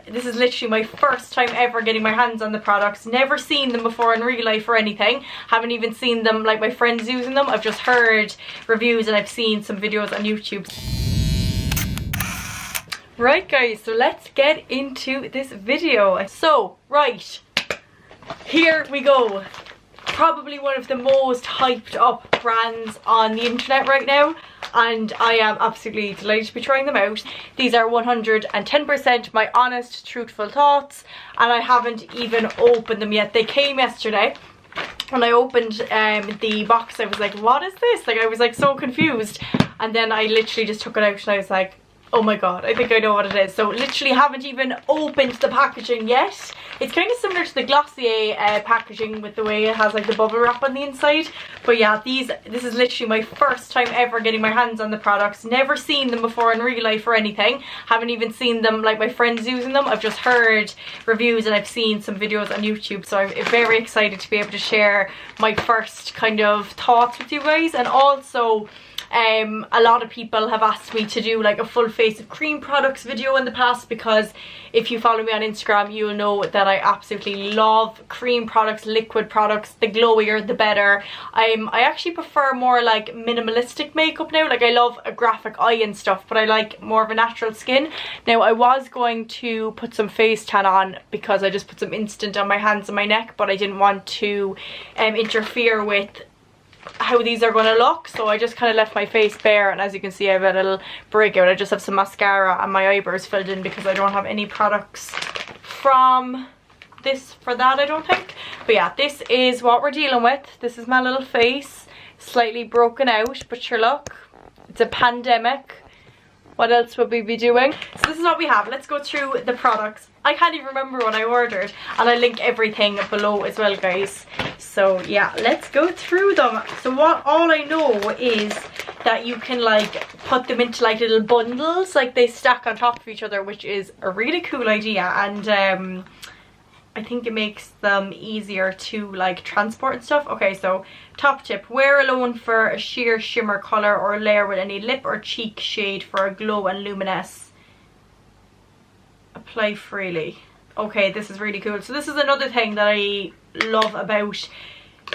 This is literally my first time ever getting my hands on the products. Never seen them before in real life or anything. Haven't even seen them like my friends using them. I've just heard reviews and I've seen some videos on YouTube. Right guys, so let's get into this video. So, right, here we go. Probably one of the most hyped up brands on the internet right now, and I am absolutely delighted to be trying them out. These are 110% my honest, truthful thoughts, and I haven't even opened them yet. They came yesterday. When I opened the box, I was like, what is this? Like, I was like so confused, and then I literally just took it out and I was like, oh my god, I think I know what it is. So literally haven't even opened the packaging yet. It's kind of similar to the Glossier packaging with the way it has like the bubble wrap on the inside. But yeah, this is literally my first time ever getting my hands on the products. Never seen them before in real life or anything. Haven't even seen them like my friends using them. I've just heard reviews and I've seen some videos on YouTube. So I'm very excited to be able to share my first kind of thoughts with you guys. And also, a lot of people have asked me to do like a full face of cream products video in the past, because if you follow me on Instagram you'll know that I absolutely love cream products, liquid products. The glowier the better. I actually prefer more like minimalistic makeup now. Like, I love a graphic eye and stuff, but I like more of a natural skin. Now I was going to put some face tan on because I just put some instant on my hands and my neck, but I didn't want to interfere with how these are going to look, so I just kind of left my face bare, and as you can see I have a little breakout. I just have some mascara and my eyebrows filled in because I don't have any products from this for that, I don't think. But yeah, this is what we're dealing with. This is my little face, slightly broken out, but sure, look, it's a pandemic. What else would we be doing? So this is what we have. Let's go through the products. I can't even remember what I ordered, and I link everything below as well, guys. So yeah, let's go through them. So all I know is that you can like put them into like little bundles, like they stack on top of each other, which is a really cool idea, and I think it makes them easier to like transport and stuff. Okay, so top tip: wear alone for a sheer shimmer color, or layer with any lip or cheek shade for a glow and luminous. Apply freely. Okay, this is really cool. So this is another thing that I love about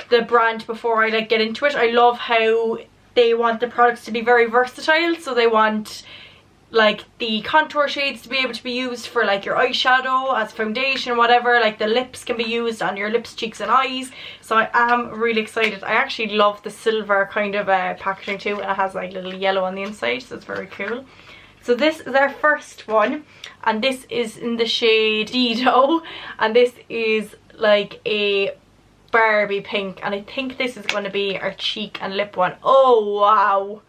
the brand before I like get into it. I love how they want the products to be very versatile. So they want like the contour shades to be able to be used for like your eyeshadow, as foundation, whatever. Like the lips can be used on your lips, cheeks and eyes. So I am really excited. I actually love the silver kind of packaging too, and it has like little yellow on the inside, so it's very cool. So this is our first one, and this is in the shade Dido, and this is like a Barbie pink, and I think this is going to be our cheek and lip one. Oh wow,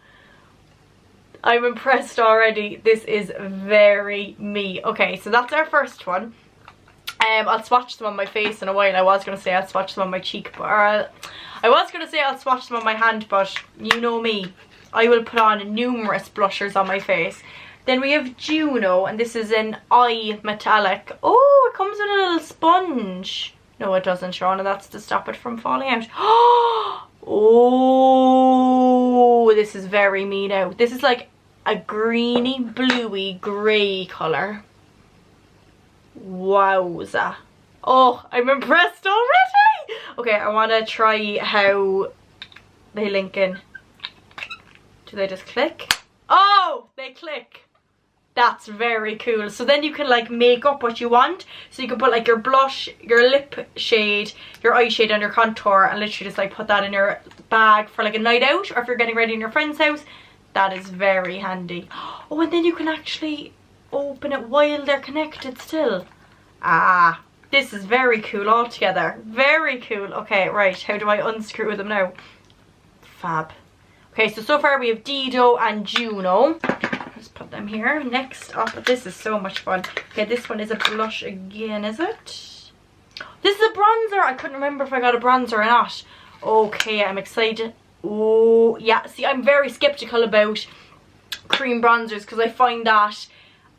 I'm impressed already. This is very me. Okay, so that's our first one. I'll swatch them on my face in a while. I was going to say I'll swatch them on my cheek, but I was going to say I'll swatch them on my hand, but you know me, I will put on numerous blushers on my face. Then we have Juno, and this is an eye metallic. Oh, it comes with a little sponge. No, it doesn't, Shauna. That's to stop it from falling out. Oh, this is very me now. This is like a greeny, bluey, grey colour. Wowza. Oh, I'm impressed already. Okay, I want to try how they link in. Do they just click? Oh, they click. That's very cool. So then you can like make up what you want. So you can put like your blush, your lip shade, your eye shade and your contour, and literally just like put that in your bag for like a night out, or if you're getting ready in your friend's house. That is very handy. Oh, and then you can actually open it while they're connected still. Ah, this is very cool altogether. Very cool. Okay, right, how do I unscrew them now? Fab. Okay, so far we have Dido and Juno. Let's put them here. Next up, this is so much fun. Okay, this one is a blush again, is it? This is a bronzer. I couldn't remember if I got a bronzer or not. Okay, I'm excited. Oh, yeah. See, I'm very skeptical about cream bronzers because I find that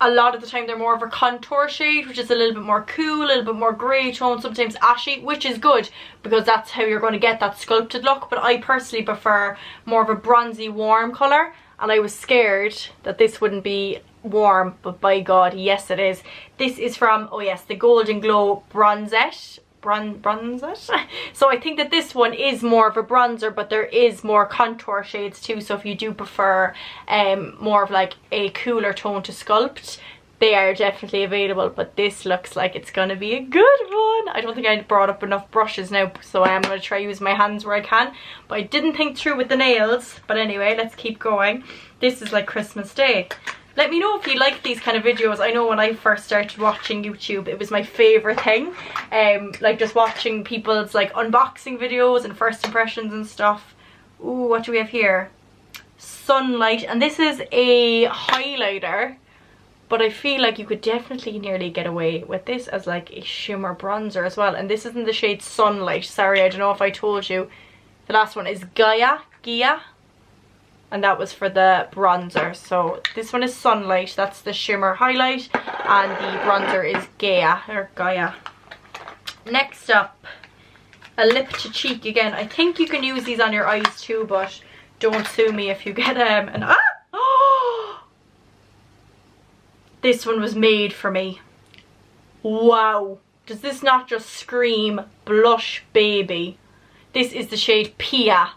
a lot of the time they're more of a contour shade, which is a little bit more cool, a little bit more grey tone, sometimes ashy, which is good because that's how you're going to get that sculpted look. But I personally prefer more of a bronzy warm colour, and I was scared that this wouldn't be warm, but by God, yes it is. This is from, oh yes, the Golden Glow Bronzette. Bronzette? So I think that this one is more of a bronzer, but there is more contour shades too, so if you do prefer more of like a cooler tone to sculpt, they are definitely available. But this looks like it's gonna be a good one. I don't think I brought up enough brushes now, so I am going to try use my hands where I can, but I didn't think through with the nails. But anyway, let's keep going. This is like Christmas Day. Let me know if you like these kind of videos. I know when I first started watching YouTube, it was my favourite thing. Like just watching people's like unboxing videos and first impressions and stuff. Ooh, what do we have here? Sunlight. And this is a highlighter, but I feel like you could definitely nearly get away with this as like a shimmer bronzer as well. And this is in the shade Sunlight. Sorry, I don't know if I told you. The last one is Gia. And that was for the bronzer. So this one is Sunlight, that's the shimmer highlight, and the bronzer is Gaia. Next up, a lip to cheek again. I think you can use these on your eyes too, but don't sue me if you get an this one was made for me. Wow, does this not just scream blush baby? This is the shade Pia.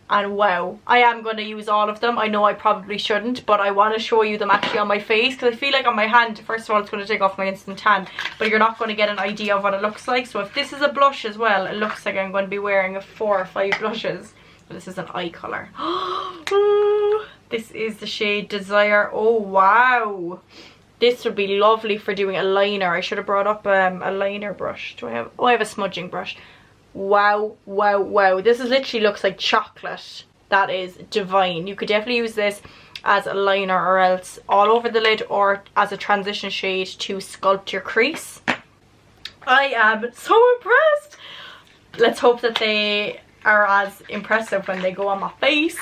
And wow, I am going to use all of them. I know I probably shouldn't, but I want to show you them actually on my face, because I feel like on my hand, first of all, it's going to take off my instant tan, but you're not going to get an idea of what it looks like. So if this is a blush as well, it looks like I'm going to be wearing 4 or 5 blushes. This is an eye colour. This is the shade Desire. Oh wow, this would be lovely for doing a liner. I should have brought up a liner brush. Do I have? Oh, I have a smudging brush. Wow, wow, wow. This is literally looks like chocolate. That is divine. You could definitely use this as a liner or else all over the lid, or as a transition shade to sculpt your crease. I am so impressed. Let's hope that they are as impressive when they go on my face.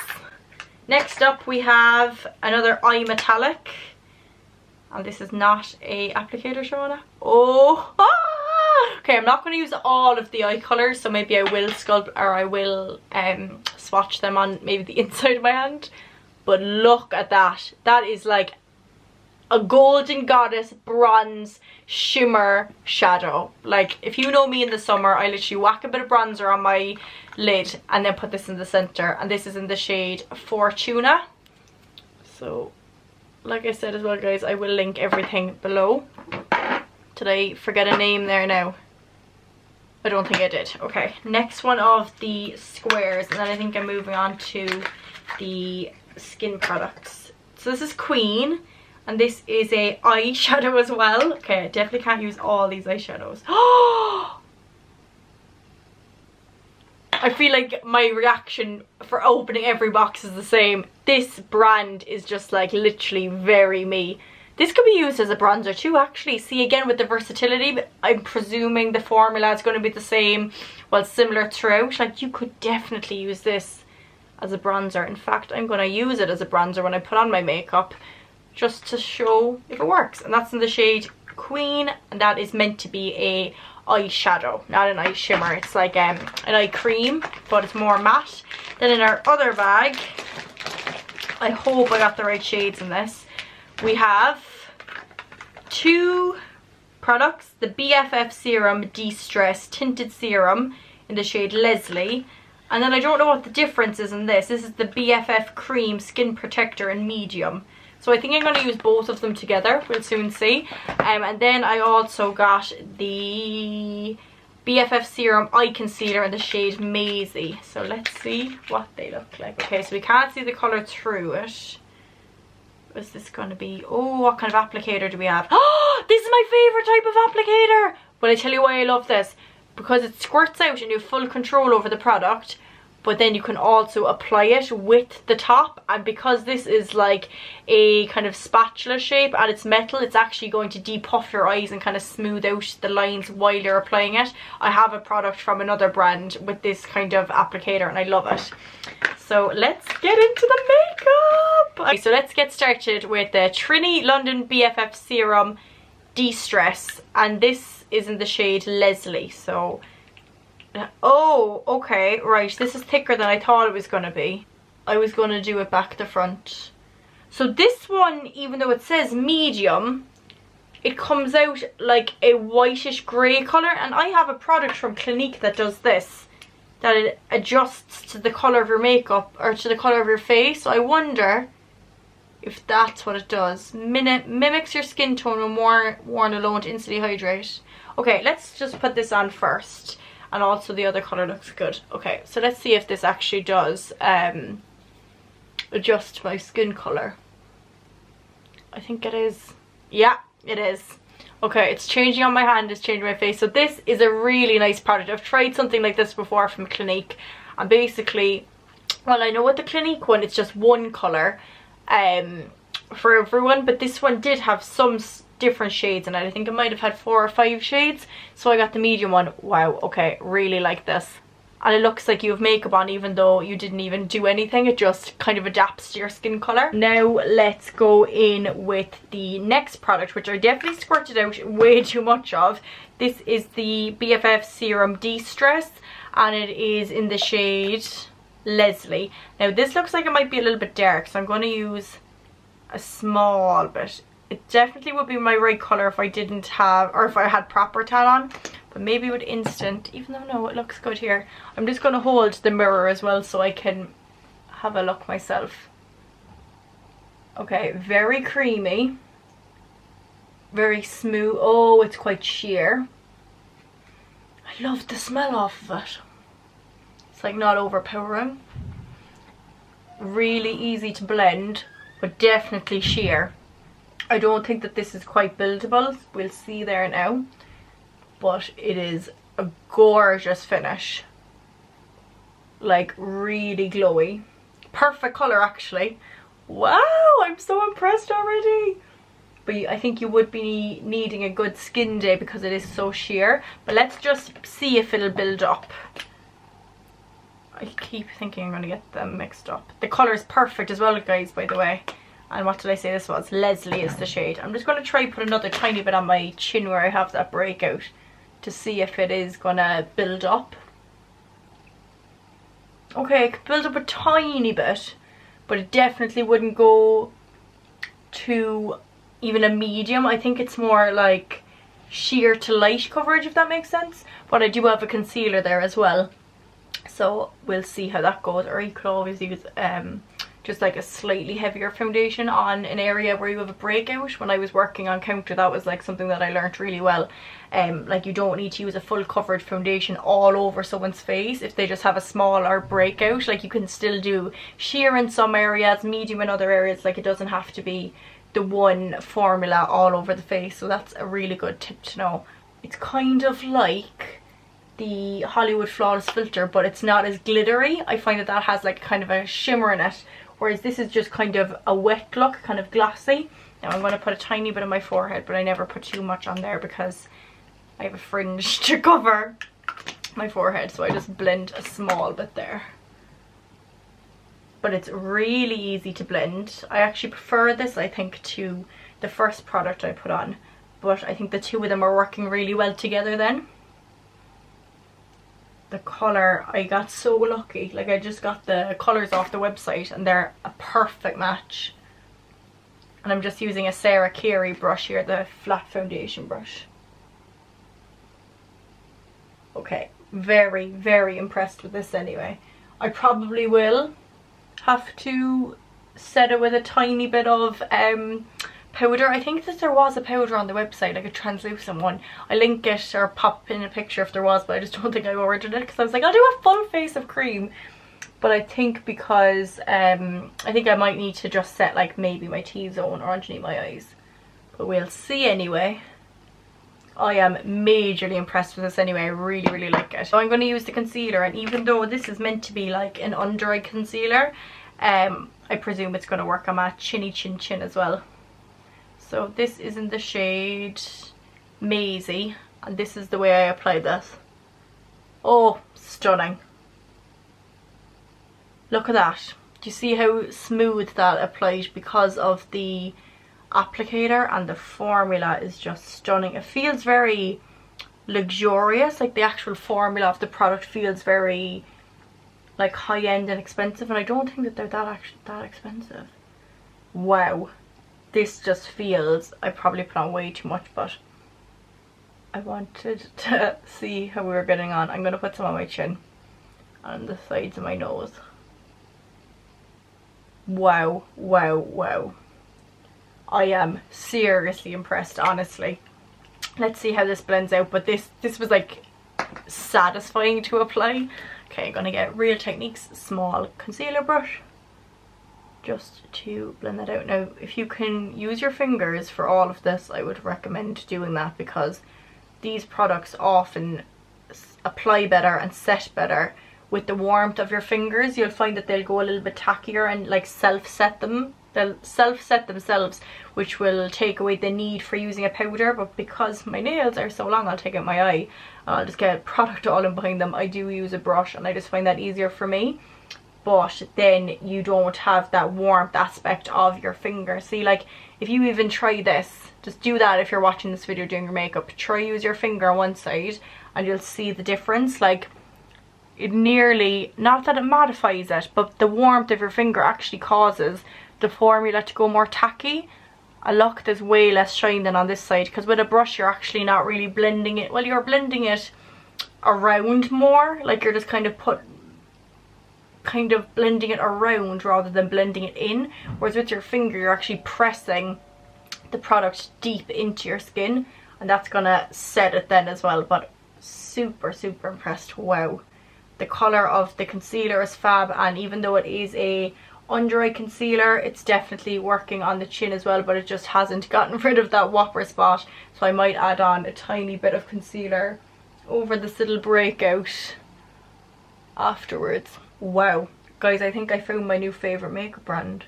Next up we have another eye metallic. And this is not a applicator, Shauna. Oh, okay, I'm not going to use all of the eye colours, so maybe I will sculpt, or I will swatch them on maybe the inside of my hand. But look at that. That is like a golden goddess bronze shimmer shadow. Like, if you know me in the summer, I literally whack a bit of bronzer on my lid and then put this in the centre. And this is in the shade Fortuna. So, like I said as well, guys, I will link everything below. Did I forget a name there now? I don't think I did. Okay, next one of the squares, and then I think I'm moving on to the skin products. So this is Queen, and this is a eyeshadow as well. Okay, I definitely can't use all these eyeshadows. Oh! I feel like my reaction for opening every box is the same. This brand is just like literally very me. This could be used as a bronzer too, actually. See, again with the versatility, but I'm presuming the formula is going to be the same, well, similar throughout. Like, you could definitely use this as a bronzer. In fact, I'm going to use it as a bronzer when I put on my makeup, just to show if it works. And that's in the shade Queen, and that is meant to be a eyeshadow, not an eye shimmer. It's like an eye cream, but it's more matte. Then in our other bag, I hope I got the right shades in this, we have 2 products. The Bff Serum Distress Tinted Serum in the shade Leslie, and then I don't know what the difference is in this. This is the BFF Cream Skin Protector in medium. So I think I'm going to use both of them together. We'll soon see. And then I also got the BFF Serum Eye Concealer in the shade MAISIE. So let's see what they look like. Okay, so we can't see the colour through it. What's this going to be? Oh, what kind of applicator do we have? Oh, this is my favourite type of applicator. But I tell you why I love this. Because it squirts out and you have full control over the product, but then you can also apply it with the top. And because this is like a kind of spatula shape and it's metal, it's actually going to depuff your eyes and kind of smooth out the lines while you're applying it. I have a product from another brand with this kind of applicator and I love it. So let's get into the makeup. Okay, so let's get started with the Trinny London BFF Serum Distress, and this is in the shade Leslie. So oh, okay, right, this is thicker than I thought it was going to be. I was going to do it back to front. So this one, even though it says medium, it comes out like a whitish grey colour, and I have a product from Clinique that does this, that it adjusts to the colour of your makeup or to the colour of your face. So I wonder if that's what it does. Mimics your skin tone when worn alone to instantly hydrate. Okay, let's just put this on first, and also the other colour looks good. Okay, so let's see if this actually does adjust my skin colour. I think it is. Yeah, it is. Okay, it's changing on my hand, it's changing my face. So this is a really nice product. I've tried something like this before from Clinique, and basically, well, I know with the Clinique one it's just one colour for everyone, but this one did have some different shades in it. I think it might have had 4 or 5 shades, so I got the medium one. Wow, okay, really like this. And it looks like you have makeup on even though you didn't even do anything. It just kind of adapts to your skin colour. Now let's go in with the next product, which I definitely squirted out way too much of. This is the Bff Serum Distress, and it is in the shade Leslie. Now this looks like it might be a little bit dark, so I'm going to use a small bit. It definitely would be my right colour if I didn't have, or if I had proper tan on. But maybe with instant, even though no, it looks good here. I'm just going to hold the mirror as well so I can have a look myself. Okay, very creamy. Very smooth. Oh, it's quite sheer. I love the smell off of it. It's like not overpowering. Really easy to blend, but definitely sheer. I don't think that this is quite buildable. We'll see there now. But it is a gorgeous finish. Like really glowy. Perfect colour actually. Wow, I'm so impressed already. But I think you would be needing a good skin day because it is so sheer. But let's just see if it'll build up. I keep thinking I'm going to get them mixed up. The colour is perfect as well, guys, by the way. And what did I say this was? Leslie is the shade. I'm just going to try put another tiny bit on my chin where I have that breakout, to see if it is gonna build up. Okay, it could build up a tiny bit, but it definitely wouldn't go to even a medium. I think it's more like sheer to light coverage, if that makes sense. But I do have a concealer there as well, so we'll see how that goes. Or you could always use just like a slightly heavier foundation on an area where you have a breakout. When I was working on counter, that was like something that I learned really well. Like you don't need to use a full coverage foundation all over someone's face if they just have a smaller breakout. Like you can still do sheer in some areas, medium in other areas. Like it doesn't have to be the one formula all over the face. So that's a really good tip to know. It's kind of like the Hollywood Flawless filter, but it's not as glittery. I find that that has like kind of a shimmer in it, whereas this is just kind of a wet look, kind of glossy. Now I'm going to put a tiny bit on my forehead, but I never put too much on there because I have a fringe to cover my forehead, so I just blend a small bit there. But it's really easy to blend. I actually prefer this, I think, to the first product I put on, but I think the two of them are working really well together then. The colour, I got so lucky. Like I just got the colours off the website and they're a perfect match. And I'm just using a Sarah Carey brush here, the flat foundation brush. Okay, very, very impressed with this anyway. I probably will have to set it with a tiny bit of powder. I think that there was a powder on the website, like a translucent one. I link it or pop in a picture if there was, but I just don't think I ordered it because I was like, I'll do a full face of cream. But I think because I think I might need to just set like maybe my T-zone or underneath my eyes. But we'll see anyway. I am majorly impressed with this anyway. I really, really like it. So I'm going to use the concealer, and even though this is meant to be like an under eye concealer, I presume it's going to work on my chinny chin chin as well. So this is in the shade MAISIE, and this is the way I apply this. Oh, stunning. Look at that. Do you see how smooth that applied because of the applicator? And the formula is just stunning. It feels very luxurious, like the actual formula of the product feels very like high-end and expensive, and I don't think that they're that expensive. Wow, this just feels, I probably put on way too much, but I wanted to see how we were getting on. I'm going to put some on my chin and the sides of my nose. Wow, wow, wow. I am seriously impressed, honestly. Let's see how this blends out, but this was like satisfying to apply. Okay, I'm gonna get Real Techniques small concealer brush just to blend that out. Now, if you can use your fingers for all of this, I would recommend doing that, because these products often apply better and set better with the warmth of your fingers. You'll find that they'll go a little bit tackier and like self-set them. They'll self-set themselves, which will take away the need for using a powder. But because my nails are so long, I'll take out my eye, I'll just get product all in behind them. I do use a brush and I just find that easier for me. But then you don't have that warmth aspect of your finger. See, like if you even try this, just do that if you're watching this video doing your makeup. Try use your finger on one side and you'll see the difference. Like, it nearly, not that it mattifies it, but the warmth of your finger actually causes the formula to go more tacky. And look, there's way less shine than on this side, because with a brush you're actually not really blending it. Well, you're blending it around more, like you're just kind of blending it around rather than blending it in. Whereas with your finger you're actually pressing the product deep into your skin, and that's gonna set it then as well. But super, super impressed. Wow. The colour of the concealer is fab, and even though it is a under eye concealer, it's definitely working on the chin as well, but it just hasn't gotten rid of that whopper spot. So I might add on a tiny bit of concealer over this little breakout afterwards. Wow. Guys, I think I found my new favourite makeup brand.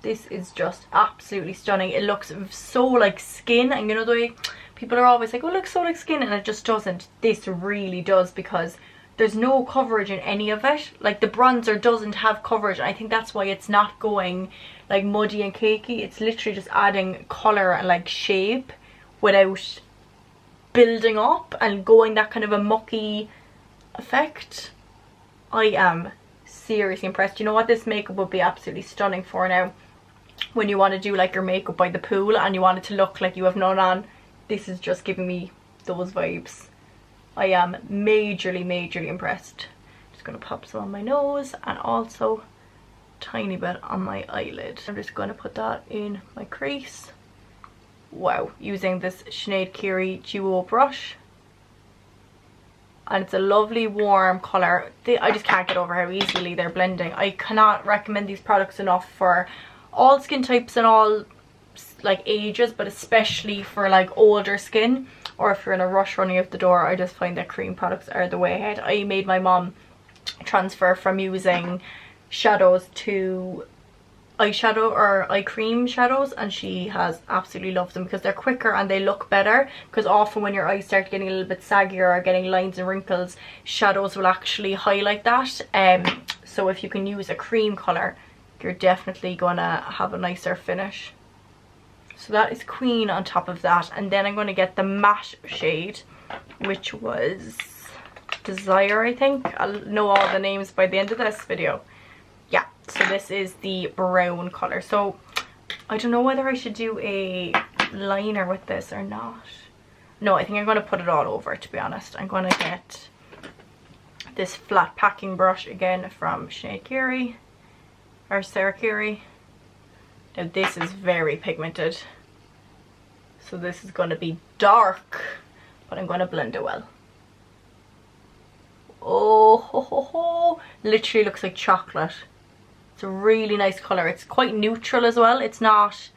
This is just absolutely stunning. It looks so like skin, and you know the way people are always like, oh, it looks so like skin, and it just doesn't. This really does, because there's no coverage in any of it. Like the bronzer doesn't have coverage, and I think that's why it's not going like muddy and cakey. It's literally just adding colour and like shape without building up and going that kind of a mucky effect. I am seriously impressed. You know what this makeup would be absolutely stunning for now? When you want to do like your makeup by the pool and you want it to look like you have none on. This is just giving me those vibes. I am majorly impressed. Just going to pop some on my nose and also a tiny bit on my eyelid. I'm just going to put that in my crease. Wow, using this Sinead Curie Duo brush. And it's a lovely warm colour. I just can't get over how easily they're blending. I cannot recommend these products enough for all skin types and all like ages, but especially for like older skin, or if you're in a rush running out the door. I just find that cream products are the way ahead. I made my mom transfer from using shadows to eyeshadow or eye cream shadows, and she has absolutely loved them because they're quicker and they look better. Because often when your eyes start getting a little bit saggier or getting lines and wrinkles, shadows will actually highlight that. So if you can use a cream colour, you're definitely gonna have a nicer finish. So that is Queen on top of that, and then I'm going to get the matte shade, which was Desire, I think. I'll know all the names by the end of this video. Yeah, so this is the brown colour. So I don't know whether I should do a liner with this or not. No, I think I'm going to put it all over, to be honest. I'm going to get this flat packing brush again from Sinead Curie, or Sarah Curie. Now this is very pigmented, so this is going to be dark, but I'm going to blend it well. Oh ho ho ho, literally looks like chocolate. It's a really nice colour. It's quite neutral as well. It's not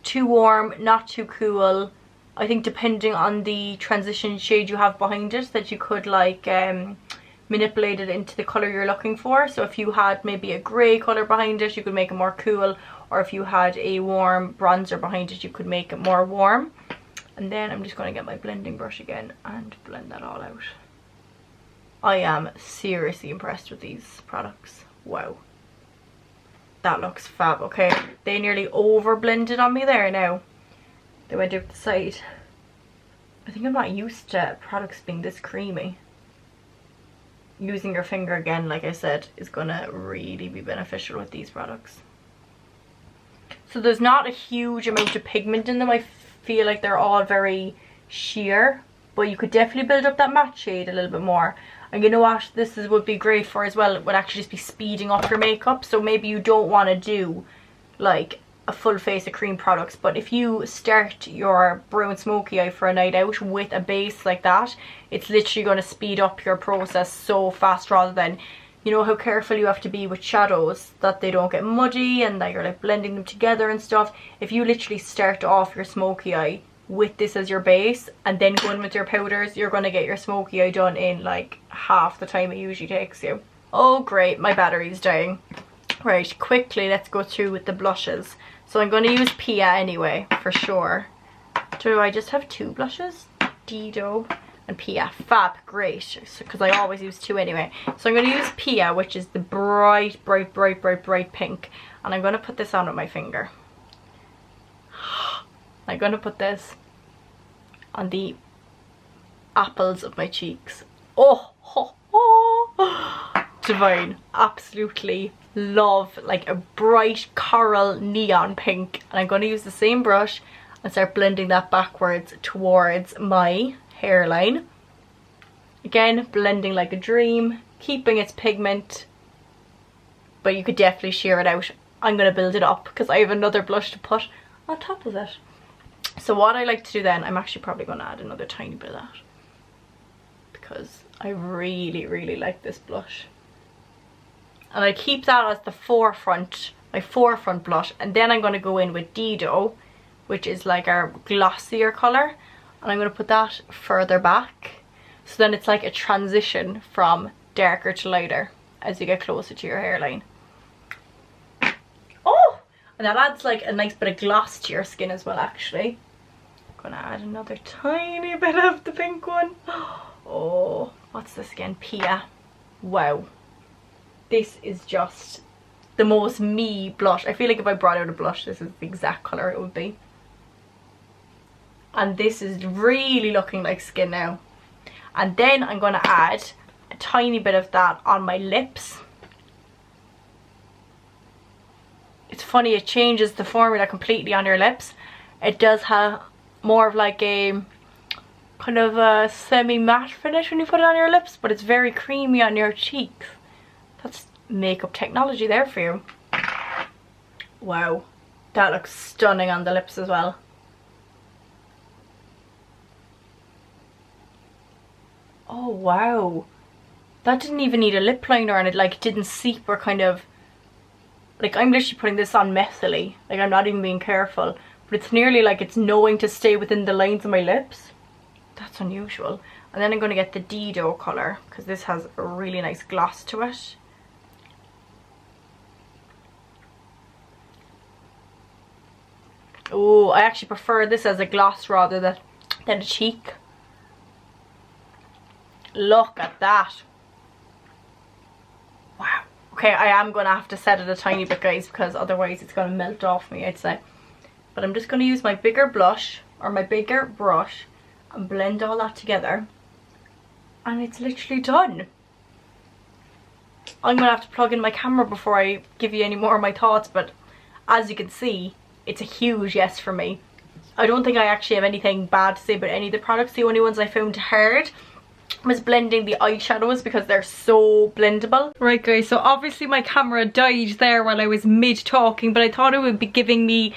too warm, not too cool. I think depending on the transition shade you have behind it, that you could like manipulate it into the colour you're looking for. So if you had maybe a grey colour behind it, you could make it more cool, or if you had a warm bronzer behind it, you could make it more warm. And then I'm just going to get my blending brush again and blend that all out. I am seriously impressed with these products. Wow, that looks fab. Okay, they nearly over blended on me there now. They went out the side. I think I'm not used to products being this creamy. Using your finger again, like I said, is gonna really be beneficial with these products. So there's not a huge amount of pigment in them. I feel like they're all very sheer, but you could definitely build up that matte shade a little bit more. And you know what would be great for as well, it would actually just be speeding up your makeup. So maybe you don't want to do like a full face of cream products, but if you start your brown smoky eye for a night out with a base like that, it's literally going to speed up your process so fast, rather than, you know how careful you have to be with shadows that they don't get muddy and that you're like blending them together and stuff. If you literally start off your smoky eye with this as your base and then go in with your powders, you're going to get your smoky eye done in like half the time it usually takes you. Oh great, my battery's dying. Right, quickly let's go through with the blushes. So I'm going to use Pia anyway, for sure. Do I just have 2 blushes? Dido and Pia. Fab, great. Because I always use 2 anyway. So I'm going to use Pia, which is the bright pink. And I'm going to put this on with my finger. I'm going to put this on the apples of my cheeks. Oh, oh, oh. Divine. Absolutely love like a bright coral neon pink. And I'm going to use the same brush and start blending that backwards towards my hairline. Again, blending like a dream, keeping its pigment, but you could definitely sheer it out. I'm going to build it up because I have another blush to put on top of it. So what I like to do then, I'm actually probably going to add another tiny bit of that because I really like this blush. And I keep that as the forefront, my forefront blush. And then I'm going to go in with Dido, which is like our glossier colour. And I'm going to put that further back. So then it's like a transition from darker to lighter as you get closer to your hairline. Oh! And that adds like a nice bit of gloss to your skin as well, actually. I'm going to add another tiny bit of the pink one. Oh, what's this again? Pia. Wow. This is just the most me blush. I feel like if I brought out a blush, this is the exact colour it would be. And this is really looking like skin now. And then I'm going to add a tiny bit of that on my lips. It's funny, it changes the formula completely on your lips. It does have more of like a kind of a semi-matte finish when you put it on your lips, but it's very creamy on your cheeks. That's makeup technology there for you. Wow, that looks stunning on the lips as well. Oh wow, that didn't even need a lip liner and it like didn't seep or kind of, like I'm literally putting this on messily, like I'm not even being careful, but it's nearly like it's knowing to stay within the lines of my lips. That's unusual. And then I'm going to get the Dido colour because this has a really nice gloss to it. Oh, I actually prefer this as a gloss rather than a cheek. Look at that. Wow. Okay, I am going to have to set it a tiny bit, guys, because otherwise it's going to melt off me, I'd say. But I'm just going to use my bigger blush or my bigger brush and blend all that together. And it's literally done. I'm going to have to plug in my camera before I give you any more of my thoughts, but as you can see, it's a huge yes for me. I don't think I actually have anything bad to say about any of the products. The only ones I found hard was blending the eyeshadows because they're so blendable. Right guys, so obviously my camera died there while I was mid talking, but I thought it would be giving me,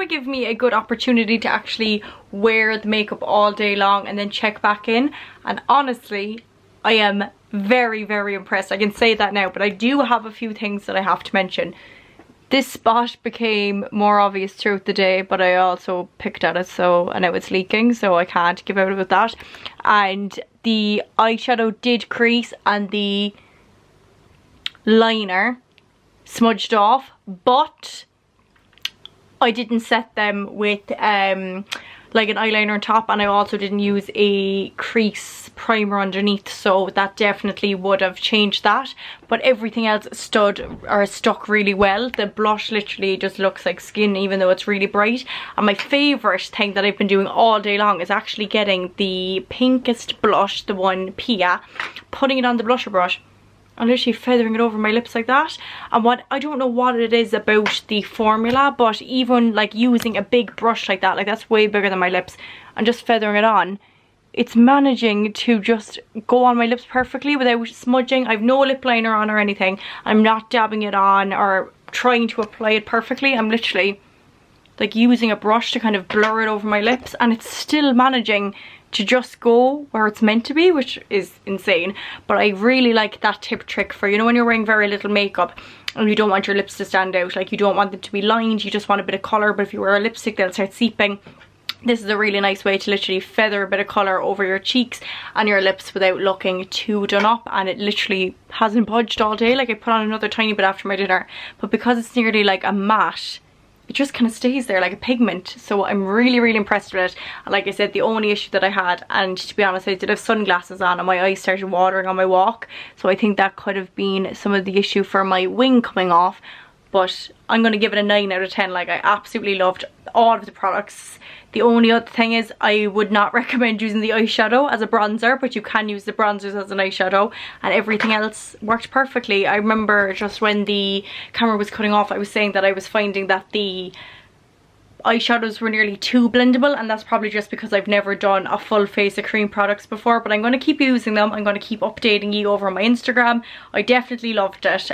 give me a good opportunity to actually wear the makeup all day long and then check back in. And honestly, I am very impressed. I can say that now, but I do have a few things that I have to mention. This spot became more obvious throughout the day, but I also picked at it, so, and it was leaking, so I can't give out about that. And the eyeshadow did crease and the liner smudged off, but I didn't set them with like an eyeliner on top, and I also didn't use a crease primer underneath, so that definitely would have changed that. But everything else stuck really well. The blush literally just looks like skin even though it's really bright. And my favourite thing that I've been doing all day long is actually getting the pinkest blush, the one Pia, putting it on the blusher brush I'm literally feathering it over my lips like that. And what, I don't know what it is about the formula, but even like using a big brush like that, like that's way bigger than my lips, and just feathering it on, it's managing to just go on my lips perfectly without smudging. I've no lip liner on or anything. I'm not dabbing it on or trying to apply it perfectly. I'm literally like using a brush to kind of blur it over my lips, and it's still managing to just go where it's meant to be, which is insane. But I really like that tip trick for, you know, when you're wearing very little makeup and you don't want your lips to stand out, like you don't want them to be lined, you just want a bit of colour, but if you wear a lipstick they'll start seeping. This is a really nice way to literally feather a bit of colour over your cheeks and your lips without looking too done up, and it literally hasn't budged all day. Like I put on another tiny bit after my dinner, but because it's nearly like a matte, it just kind of stays there like a pigment. So I'm really impressed with it. And like I said, the only issue that I had, and to be honest I did have sunglasses on and my eyes started watering on my walk, so I think that could have been some of the issue for my wing coming off. But I'm going to give it a 9 out of 10. Like I absolutely loved all of the products. The only other thing is I would not recommend using the eyeshadow as a bronzer, but you can use the bronzers as an eyeshadow, and everything else worked perfectly. I remember just when the camera was cutting off, I was saying that I was finding that the eyeshadows were nearly too blendable, and that's probably just because I've never done a full face of cream products before. But I'm going to keep using them. I'm going to keep updating you over on my Instagram. I definitely loved it.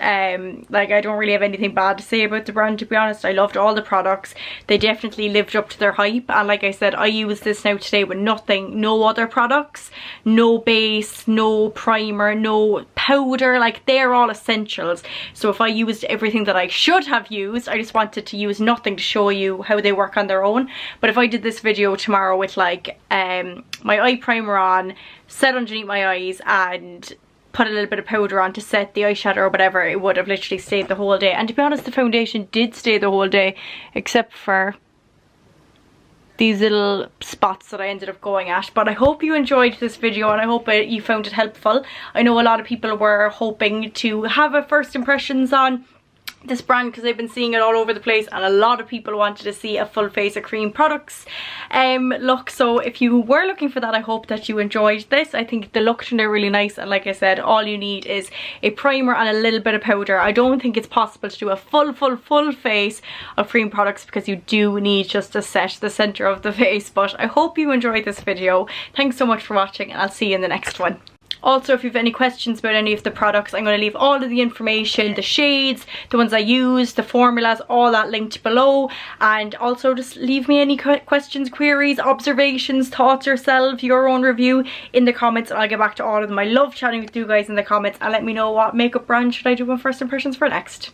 Like I don't really have anything bad to say about the brand, to be honest. I loved all the products. They definitely lived up to their hype, and like I said, I use this now today with nothing, no other products, no base, no primer, no powder. Like they're all essentials. So if I used everything that I should have used, I just wanted to use nothing to show you how they work on their own. But if I did this video tomorrow with like my eye primer on, set underneath my eyes, and put a little bit of powder on to set the eyeshadow or whatever, it would have literally stayed the whole day. And to be honest, the foundation did stay the whole day, except for these little spots that I ended up going at. But I hope you enjoyed this video, and I hope you found it helpful. I know a lot of people were hoping to have a first impressions on this brand because I've been seeing it all over the place, and a lot of people wanted to see a full face of cream products look. So if you were looking for that, I hope that you enjoyed this. I think the look turned out really nice, and like I said, all you need is a primer and a little bit of powder. I don't think it's possible to do a full face of cream products because you do need just to set the center of the face. But I hope you enjoyed this video. Thanks so much for watching, and I'll see you in the next one. Also, if you have any questions about any of the products, I'm going to leave all of the information, the shades, the ones I use, the formulas, all that linked below. And also just leave me any questions, queries, observations, thoughts yourself, your own review in the comments, and I'll get back to all of them. I love chatting with you guys in the comments, and let me know what makeup brand should I do my first impressions for next.